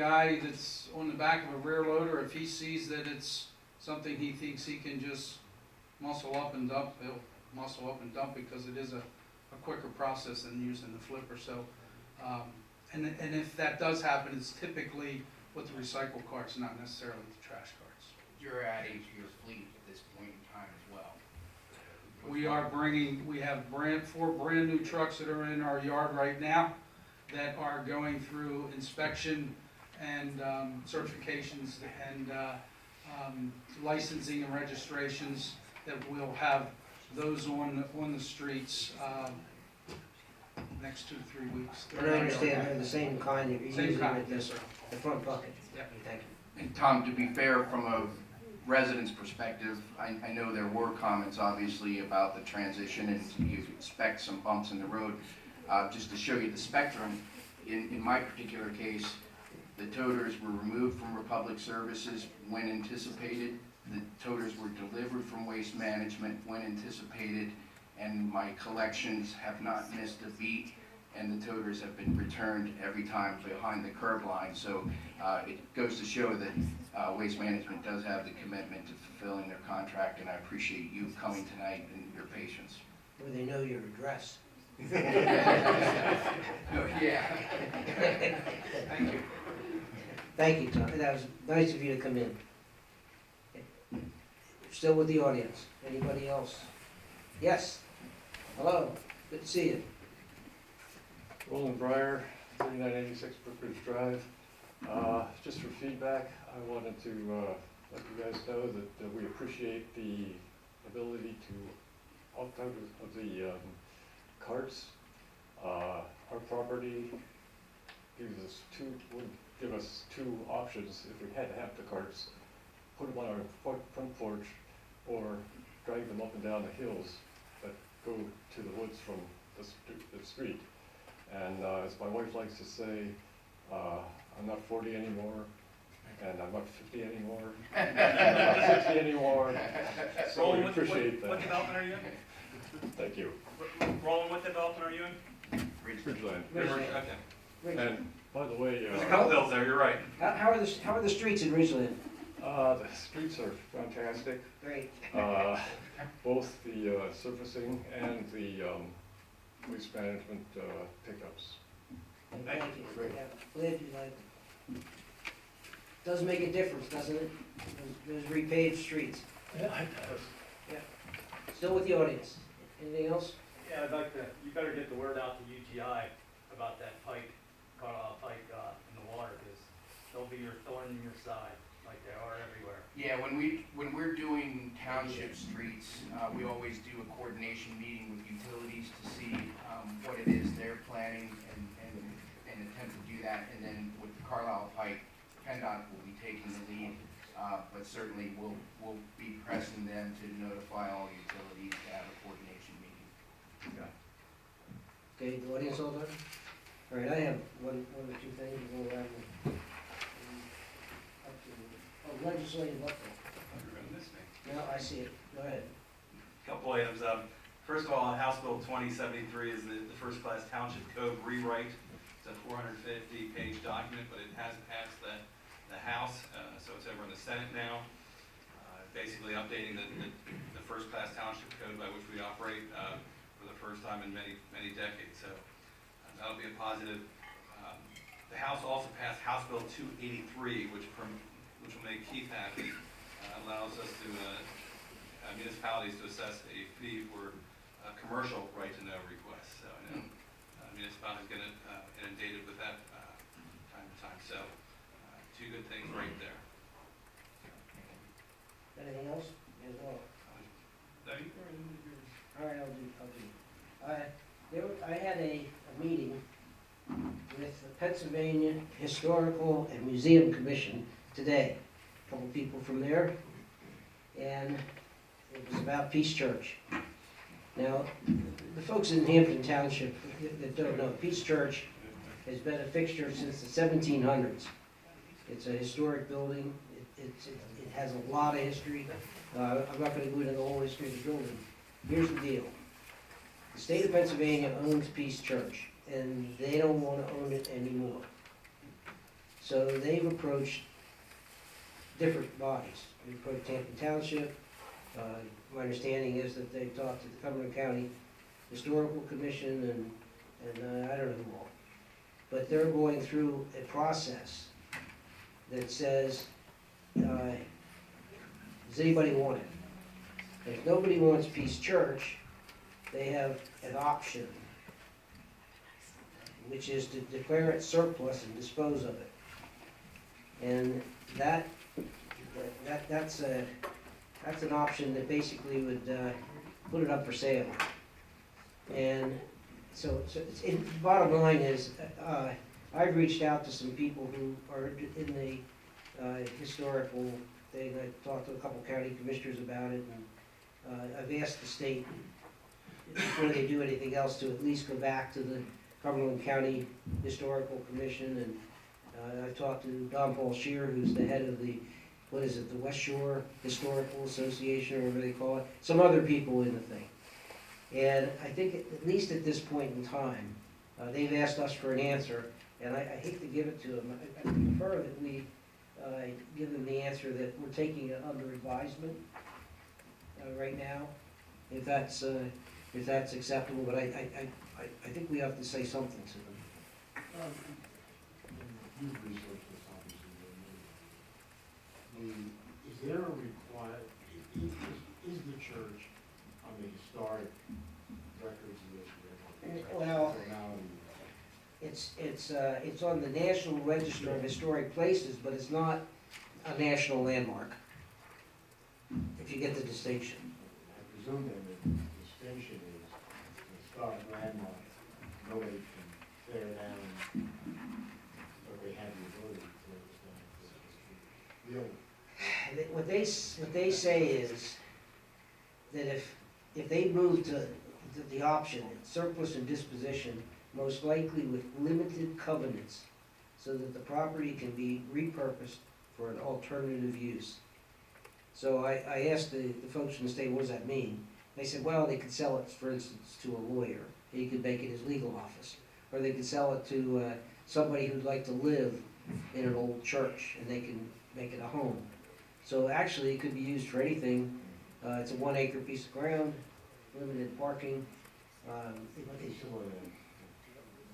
Guy that's on the back of a rear loader, if he sees that it's something he thinks he can just muscle up and dump, he'll muscle up and dump because it is a quicker process than using the flipper. So, and if that does happen, it's typically with the recycle carts, not necessarily the trash carts. You're adding to your fleet at this point in time as well. We have 4 brand new trucks that are in our yard right now that are going through inspection and certifications and licensing and registrations, that we'll have those on the streets next 2 to 3 weeks. And I understand they're the same kind that you're Same using kind, with yes, this, sir. the front bucket. Yep. Thank you. And Tom, to be fair, from a resident's perspective, I know there were comments obviously about the transition and you expect some bumps in the road. Just to show you the spectrum, in my particular case, the toters were removed from Republic Services when anticipated. The toters were delivered from Waste Management when anticipated, and my collections have not missed a beat, and the toters have been returned every time behind the curb line. So it goes to show that Waste Management does have the commitment to fulfilling their contract, and I appreciate you coming tonight and your patience. Where they know your address. Oh, yeah. Thank you. Thank you, Tom. That was nice of you to come in. Still with the audience. Anybody else? Yes. Hello. Good to see you. Roland Breyer, 3986 Brookridge Drive. Just for feedback, I wanted to let you guys know that we appreciate the ability to opt out of the carts. Our property would give us 2 options if we had to have the carts: put them on our front porch or drag them up and down the hills that go to the woods from the street. And as my wife likes to say, I'm not 40 anymore, and I'm not 50 anymore, and I'm not 60 anymore, so we appreciate that. What development are you in? Thank you. Roland, what development are you in? Ridgeland. Okay. And by the way, There's a couple hills there, you're right. How are the streets in Ridgeland? the streets are fantastic. Great. Both the surfacing and the waste management pickups. Thank you. Yeah, glad you like it. Does make a difference, doesn't it? Those repaved streets. Yeah, it does. Still with the audience. Anything else? Yeah, I'd like to, you better get the word out to UGI about that pike, Carlisle Pike in the water, because they'll be your thorn in your side, like they are everywhere. Yeah, when we're doing township streets, we always do a coordination meeting with utilities to see what it is they're planning and attempt to do that. And then with the Carlisle Pike, PennDOT will be taking the lead, but certainly we'll be pressing them to notify all utilities to have a coordination meeting. Okay, the audience all done? All right, I have one or two things to go around. Legislative update. You're gonna miss me. No, I see it. Go ahead. Couple items. First of all, House Bill 2073 is the first class township code rewrite. It's a 450-page document, but it hasn't passed the House, so it's over in the Senate now. Basically updating the first class township code by which we operate for the first time in many decades. So that'll be a positive. The House also passed House Bill 283, which will make Keith happy. Allows us to municipalities to assess a fee for commercial right-to-know requests. So I know municipalities get inundated with that time to time. So 2 good things right there. Anything else? Yes, all. All right, I'll do. I had a meeting with the Pennsylvania Historical and Museum Commission today. A couple people from there, and it was about Peace Church. Now, the folks in Hampden Township that don't know, Peace Church has been a fixture since the 1700s. It's a historic building. It has a lot of history. I'm not going to go into the whole history of the building. Here's the deal. The state of Pennsylvania owns Peace Church, and they don't want to own it anymore. So they've approached different bodies. They've approached Hampden Township. My understanding is that they've talked to the Cumberland County Historical Commission and I don't know who all. But they're going through a process that says, does anybody want it? And if nobody wants Peace Church, they have an option, which is to declare it surplus and dispose of it. And that's an option that basically would put it up for sale. And so bottom line is, I've reached out to some people who are in the historical thing. I talked to a couple county commissioners about it, and I've asked the state, before they do anything else, to at least go back to the Cumberland County Historical Commission, and I've talked to Don Paul Shear, who's the head of the, what is it, the West Shore Historical Association, or whatever they call it, some other people in the thing. And I think at least at this point in time, they've asked us for an answer, and I hate to give it to them. I prefer that we give them the answer that we're taking it under advisement right now, if that's acceptable, but I think we have to say something to them. You've researched this, obviously. Is there a required, is the church on the historic records list? Well, it's on the National Register of Historic Places, but it's not a national landmark, if you get the distinction. I presume then the distinction is the historic landmark, nobody can tear down, but they have the ability to tear it down. What they say is that if they move to the option, surplus and disposition, most likely with limited covenants, so that the property can be repurposed for an alternative use. So I asked the folks from the state, what does that mean? They said, well, they could sell it, for instance, to a lawyer. He could make it his legal office. Or they could sell it to somebody who'd like to live in an old church, and they can make it a home. So actually, it could be used for anything. It's a 1 acre piece of ground, limited parking. It's similar to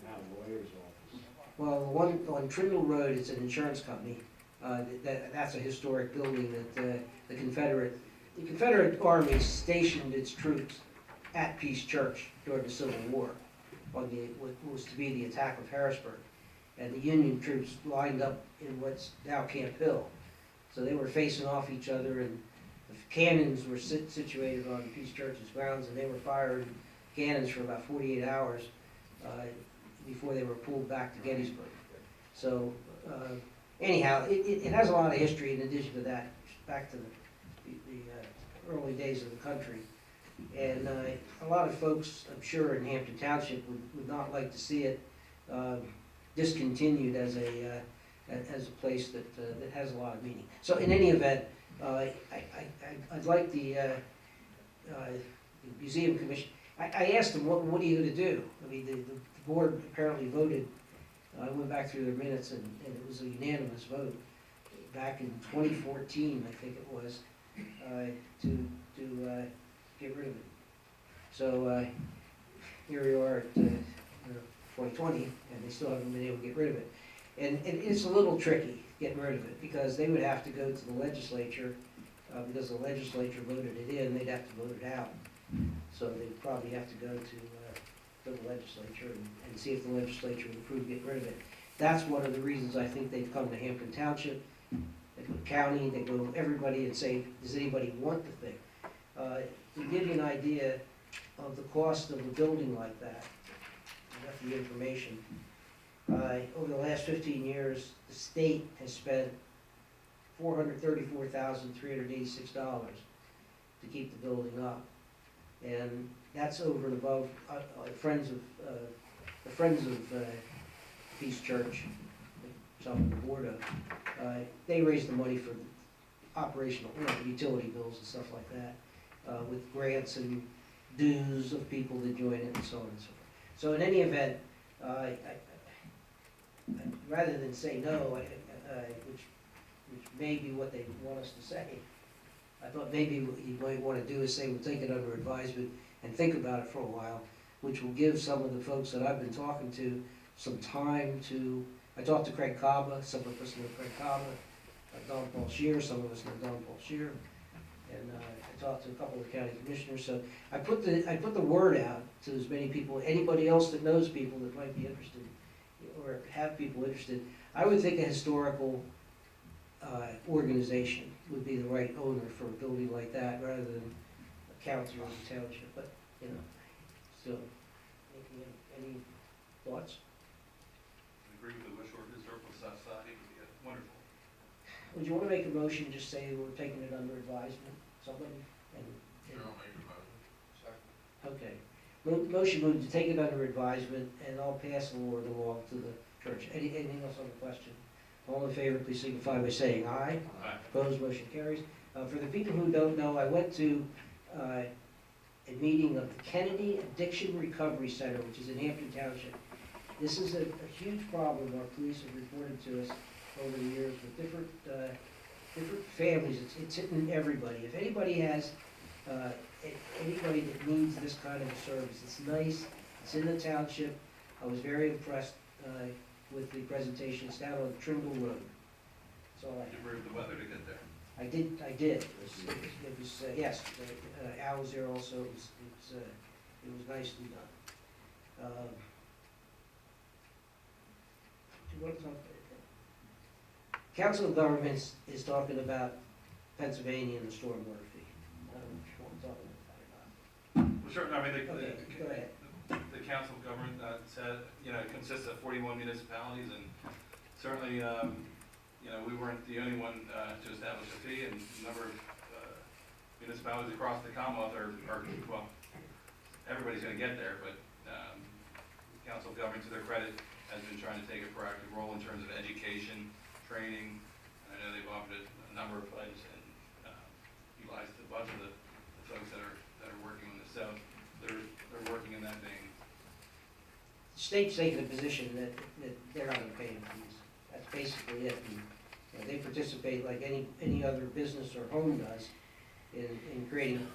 now lawyer's office. Well, the one on Trindle Road, it's an insurance company. That's a historic building that the Confederate Army stationed its troops at Peace Church during the Civil War on what was to be the attack of Harrisburg. And the Union troops lined up in what's now Camp Hill. So they were facing off each other, and the cannons were situated on Peace Church's grounds, and they were firing cannons for about 48 hours before they were pulled back to Gettysburg. So anyhow, it has a lot of history in addition to that, back to the early days of the country. And a lot of folks, I'm sure, in Hampden Township would not like to see it discontinued as a place that has a lot of meaning. So in any event, I'd like the Museum Commission, I asked them, what are you going to do? I mean, the board apparently voted, I went back through their minutes, and it was a unanimous vote back in 2014, I think it was, to get rid of it. So here we are at 2020, and they still haven't been able to get rid of it. And it's a little tricky getting rid of it, because they would have to go to the legislature, because the legislature voted it in, they'd have to vote it out. So they'd probably have to go to the legislature and see if the legislature would approve getting rid of it. That's one of the reasons I think they've come to Hampden Township. They go to county, they go to everybody and say, does anybody want the thing? To give you an idea of the cost of a building like that, I got the information. Over the last 15 years, the state has spent $434,386 to keep the building up. And that's over and above the Friends of Peace Church, which I'm on the board of. They raise the money for operational, utility bills and stuff like that, with grants and dues of people that join it and so on and so forth. So in any event, rather than say no, which may be what they want us to say. I thought maybe what you might wanna do is say we'll take it under advisement and think about it for a while, which will give some of the folks that I've been talking to some time to, I talked to Craig Kaba, some of us know Craig Kaba, Don Paul Shear, some of us know Don Paul Shear, and I talked to a couple of county commissioners, so I put the word out to as many people, anybody else that knows people that might be interested, or have people interested. I would think a historical organization would be the right owner for a building like that, rather than a county or a township, but, you know, still, any thoughts? I agree with the West Shore Historical Society, would be wonderful. Would you wanna make a motion, just say we're taking it under advisement, somebody? Okay. Motion moved to take it under advisement, and I'll pass the word along to the church. Anything else on the question? All in favor, please signify by saying aye. Aye. Opposed, motion carries. For the people who don't know, I went to a meeting of the Kennedy Addiction Recovery Center, which is in Hampden Township. This is a huge problem our police have reported to us over the years with different families. It's hitting everybody. If anybody has, anybody that needs this kind of a service, it's nice, it's in the township. I was very impressed with the presentation. It's down on Trimble Road. That's all I have. You braved the weather to get there. I did. It was yes, Al was there also. It was nicely done. Do you want to talk? Council of Governments is talking about Pennsylvania and the stormwater fee. I don't know if you want to talk about that or not. Well, sure, I mean, Okay, go ahead. the council of government said, you know, it consists of 41 municipalities, and certainly, you know, we weren't the only one to establish a fee, and a number of municipalities across the Commonwealth are well, everybody's gonna get there, but the council of government, to their credit, has been trying to take a proactive role in terms of education, training. I know they've offered a number of pledges and utilized a bunch of the folks that are working on this, so they're working in that vein. The state's taking a position that they're not going to pay them fees. That's basically it. And, you know, they participate like any other business or home does in creating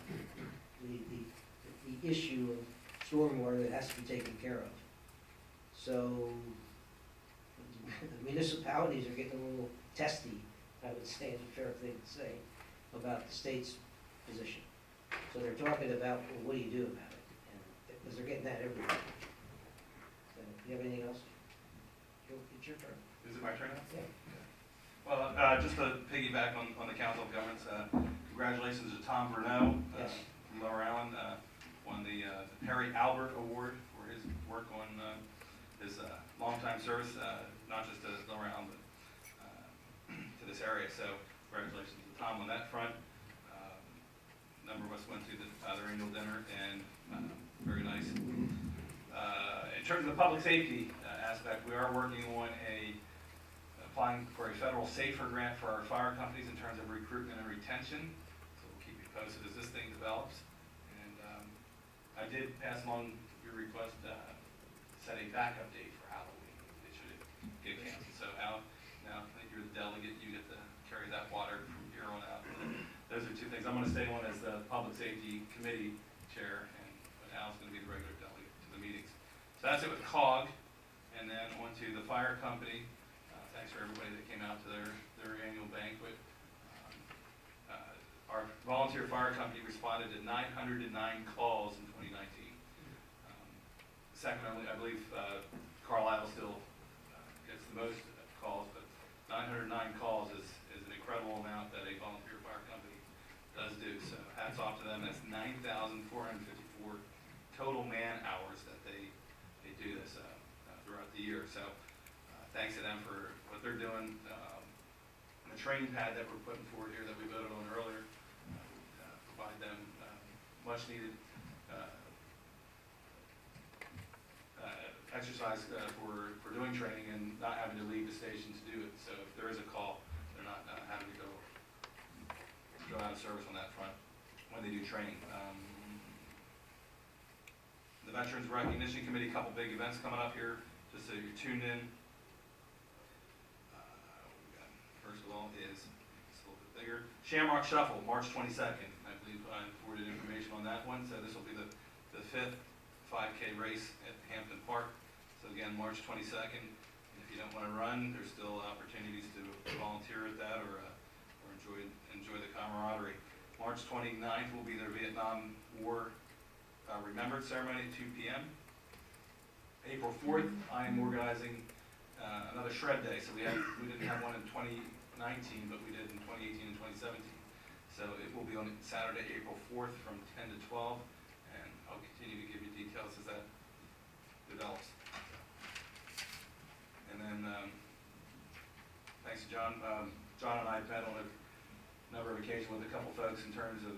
the issue of stormwater that has to be taken care of. So the municipalities are getting a little testy, I would say, is a fair thing to say, about the state's position. So they're talking about, well, what do you do about it? And, because they're getting that everywhere. So, do you have anything else? It's your turn. Is it my turn now? Yeah. Well, just to piggyback on the Council of Governments, congratulations to Tom Bruneau Yes. from Lower Allen, won the Harry Albert Award for his work on his longtime service, not just to Lower Allen, but to this area. So congratulations to Tom on that front. A number of us went to their annual dinner, and very nice. In terms of the public safety aspect, we are working on applying for a federal SAFER grant for our fire companies in terms of recruitment and retention. So we'll keep you posted as this thing develops. And I did pass along your request, set a backup date for Halloween. It should get canceled. So Al, now that you're the delegate, you get to carry that water from here on out. Those are two things. I'm going to stay on as the Public Safety Committee Chair, and Al's going to be the regular delegate to the meetings. So that's it with COG, and then on to the fire company. Thanks for everybody that came out to their annual banquet. Our volunteer fire company responded to 909 calls in 2019. Second, I believe Carlisle still gets the most calls, but 909 calls is an incredible amount that a volunteer fire company does do. So hats off to them. That's 9,454 total man hours that they do this throughout the year. So thanks to them for what they're doing. The train pad that we're putting forward here that we voted on earlier, provide them much needed exercise for doing training and not having to leave the station to do it. So if there is a call, they're not having to go out of service on that front when they do training. The Veterans Recognition Committee, a couple big events coming up here, just so you're tuned in. We've got here. Shamrock Shuffle, March 22nd. I believe I forwarded information on that one. So this will be the fifth 5K race at Hampden Park. So again, March 22nd. If you don't want to run, there's still opportunities to volunteer at that or enjoy the camaraderie. March 29th will be their Vietnam War Remembrance Ceremony at 2 p.m. April 4th, I am organizing another shred day. So we didn't have one in 2019, but we did in 2018 and 2017. So it will be on Saturday, April 4th from 10 to 12, and I'll continue to give you details as that develops. And then, thanks to John. John and I have met on a number of occasions with a couple folks in terms of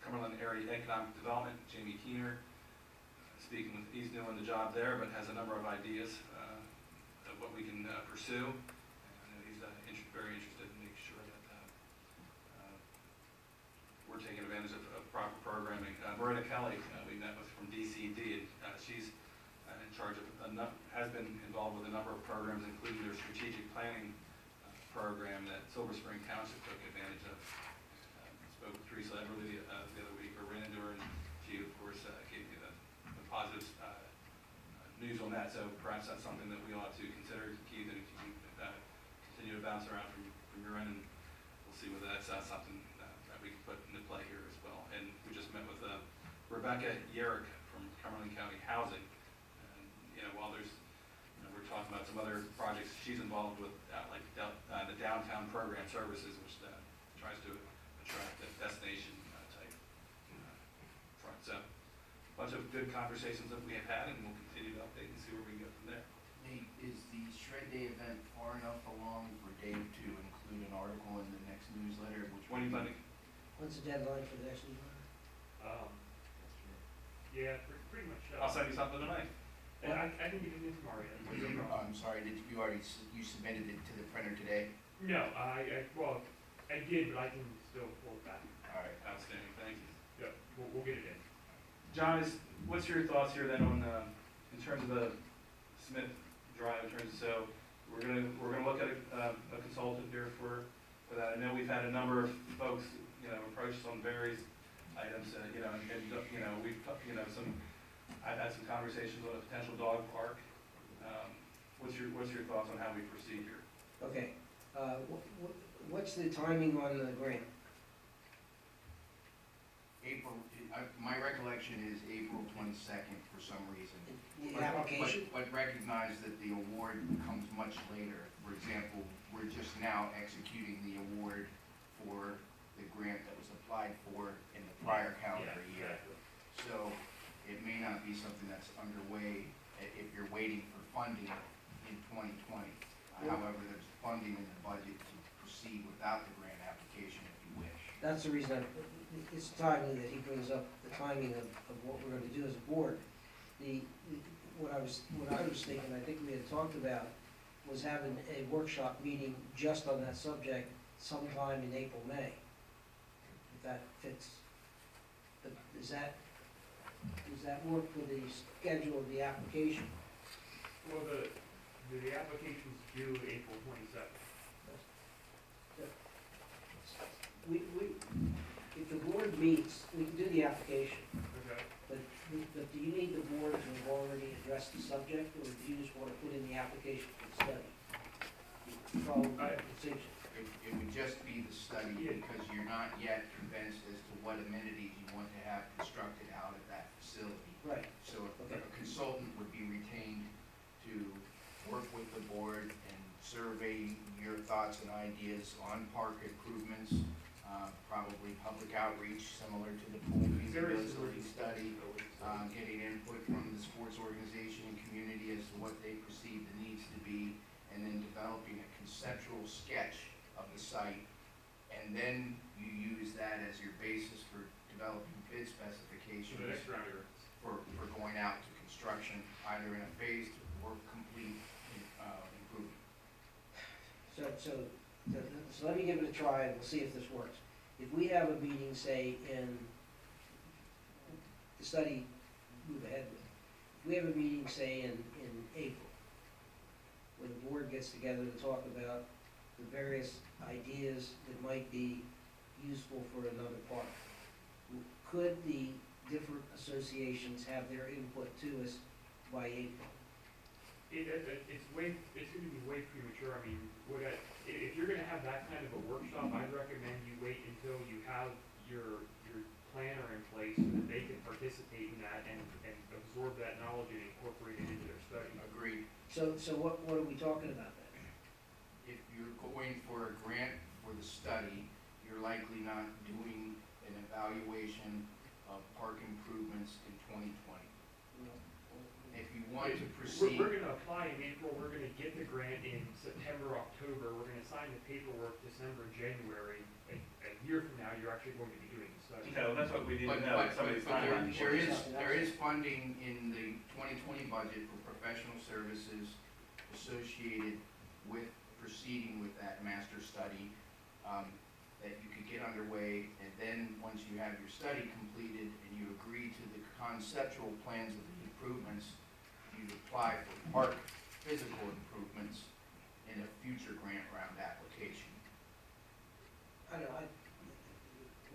Cumberland Area Economic Development. Jamie Keener, speaking with, he's doing the job there, but has a number of ideas of what we can pursue. And he's very interested in making sure that we're taking advantage of proper programming. Marina Kelly, we met with from DCD, and she's in charge of has been involved with a number of programs, including their strategic planning program that Silver Spring Township took advantage of. Spoke with Teresa Everly the other week, or ran into her, and she, of course, gave me the positive news on that. So perhaps that's something that we ought to consider, Keith, and if you can continue to bounce around from your end, and we'll see whether that's something that we can put into play here as well. And we just met with Rebecca Yerrick from Cumberland County Housing. While there's, we're talking about some other projects she's involved with, like the downtown program services, which tries to attract a destination type front. So, a bunch of good conversations that we have had, and we'll continue to update and see where we can go from there. Nate, is the Shred Day event far enough along for Dave to include an article in the next newsletter? When are you planning? When's the deadline for the next newsletter? Yeah, pretty much. I'll send you something tonight. And I can get it in tomorrow, yeah. No problem. I'm sorry, did you already, you submitted it to the printer today? No, well, I did, but I can still pull it back. All right. Outstanding, thank you. Yeah, we'll get it in. John, what's your thoughts here then on, in terms of the Smith Drive, in terms of, so we're gonna look at a consultant here for that. I know we've had a number of folks, approach us on various items, and we've, I've had some conversations on a potential dog park. What's your thoughts on how we proceed here? Okay, what's the timing on the grant? April, my recollection is April 22nd for some reason. The application? But recognize that the award comes much later. For example, we're just now executing the award for the grant that was applied for in the prior calendar year. Exactly. So it may not be something that's underway if you're waiting for funding in 2020. However, there's funding in the budget to proceed without the grant application if you wish. That's the reason it's timely that he brings up the timing of what we're gonna do as a board. What I was thinking, I think we had talked about, was having a workshop meeting just on that subject sometime in April, May. If that fits. But does that work for the schedule of the application? Well, the application's due April 22nd. If the board meets, we can do the application, Okay. but do you need the board to have already addressed the subject, or do you just want to put in the application for the study? Follow the decision. It would just be the study because you're not yet convinced as to what amenities you want to have constructed out at that facility. Right. So a consultant would be retained to work with the board and survey your thoughts and ideas on park improvements, probably public outreach similar to the pool feasibility study, getting input from the sports organization and community as to what they perceive the needs to be, and then developing a conceptual sketch of the site. And then you use that as your basis for developing bid specifications So the next round of grants. for going out to construction, either in a phased or complete improvement. So let me give it a try and we'll see if this works. If we have a meeting, say, in the study, move ahead with, if we have a meeting, say, in April, where the board gets together to talk about the various ideas that might be useful for another park. Could the different associations have their input to us by April? It's gonna be way premature, I mean, if you're gonna have that kind of a workshop, I'd recommend you wait until you have your planner in place so that they can participate in that and absorb that knowledge and incorporate it into their study. Agreed. So what are we talking about then? If you're going for a grant for the study, you're likely not doing an evaluation of park improvements in 2020. If you want to proceed. We're gonna apply in April, we're gonna get the grant in September, October, we're gonna sign the paperwork December, January. A year from now, you're actually going to be doing the study. Okay, well, that's what we need But, to know, but, somebody's but timeline. there is funding in the 2020 budget for professional services associated with proceeding with that master study, that you could get underway, and then, once you have your study completed and you agree to the conceptual plans of the improvements, you'd apply for park physical improvements in a future grant round application. I don't know,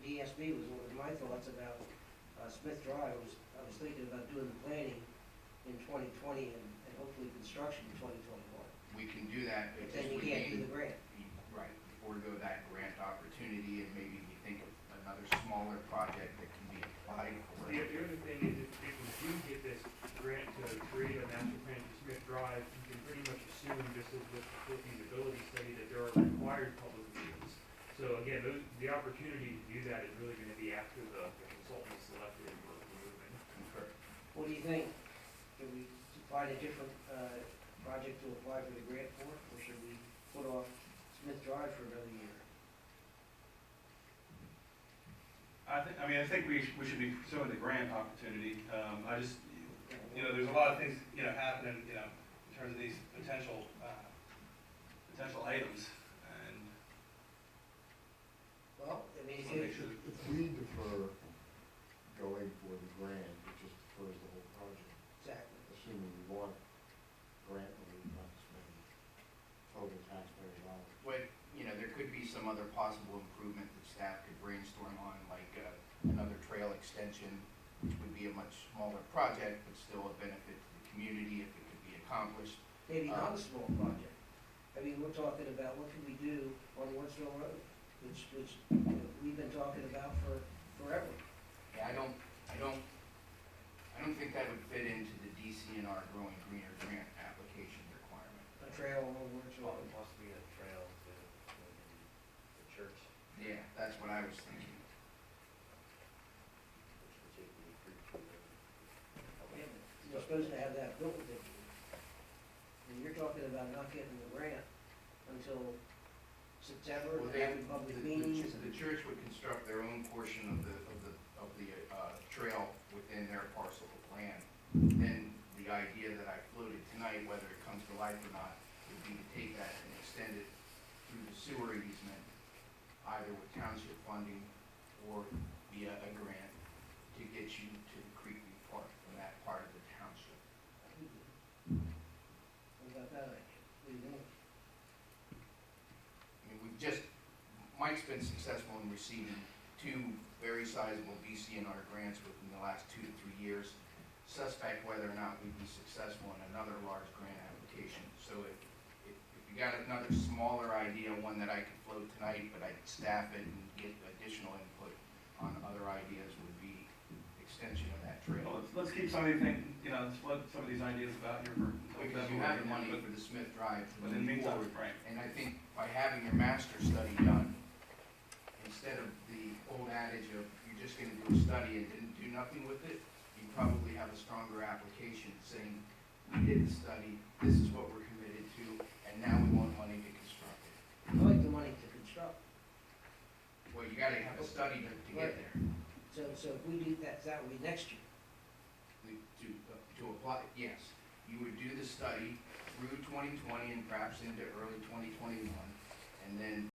DSB was one of my thoughts about Smith Drive. I was thinking about doing the planning in 2020 and hopefully construction in 2021. We can do that, But but then this you would can't do mean, the grant. right, forego that grant opportunity, and maybe we think of another smaller project that can be applied for. The other thing is, if we do get this grant to create a master plan for Smith Drive, you can pretty much assume, just as with the full feasibility study, that there are required public meetings. So again, the opportunity to do that is really gonna be after the consultant is selected and we're moving. Concur. What do you think? Should we find a different project to apply for the grant for, or should we put off Smith Drive for another year? I think we should be pursuing the grant opportunity. There's a lot of things, happening, in terms of these potential items, and Well, I mean, just wanna make sure. If we defer going for the grant, it just defers the whole project, exactly. assuming we want grant relief, not to spend total taxpayer dollars. But, there could be some other possible improvement that staff could brainstorm on, like, another trail extension, which would be a much smaller project, but still a benefit to the community if it could be accomplished. Maybe not a small project. I mean, we're talking about what can we do on Woodsville Road, which we've been talking about for forever. Yeah, I don't think that would fit into the DCNR Growing Greener grant application requirement. A trail along Woodsville Well, Road. it must be a trail to the church, Yeah, that's what I was thinking. which would take the creek to the. Yeah, but you're supposed to have that built, didn't you? And you're talking about not getting the grant until September, Well, and having public meetings. the church would construct their own portion of the trail within their parcel of land. Then the idea that I floated tonight, whether it comes to life or not, would be to take that and extend it through the sewer easement, either with township funding or via a grant, to get you to the Creekview Park from that part of the township. What about that idea? What do you think? Mike's been successful in receiving 2 very sizable BCNR grants within the last 2 to 3 years. Suspect whether or not we'd be successful in another large grant application. So if you got another smaller idea, one that I could float tonight, but I'd staff it and get additional input on other ideas, would be extension of that trail. Well, let's keep some of these things, let's float some of these ideas about here for. Because you have the money for the Smith Drive to But in the move meantime, forward. right. And I think by having your master study done, instead of the old adage of you're just gonna do a study and didn't do nothing with it, you probably have a stronger application saying, we did the study, this is what we're committed to, and now we want money to construct it. I like the money to construct. Well, you gotta have a study to get there, So if we do that, that would be next year. to apply, yes. You would do the study through 2020 and perhaps into early 2021, and then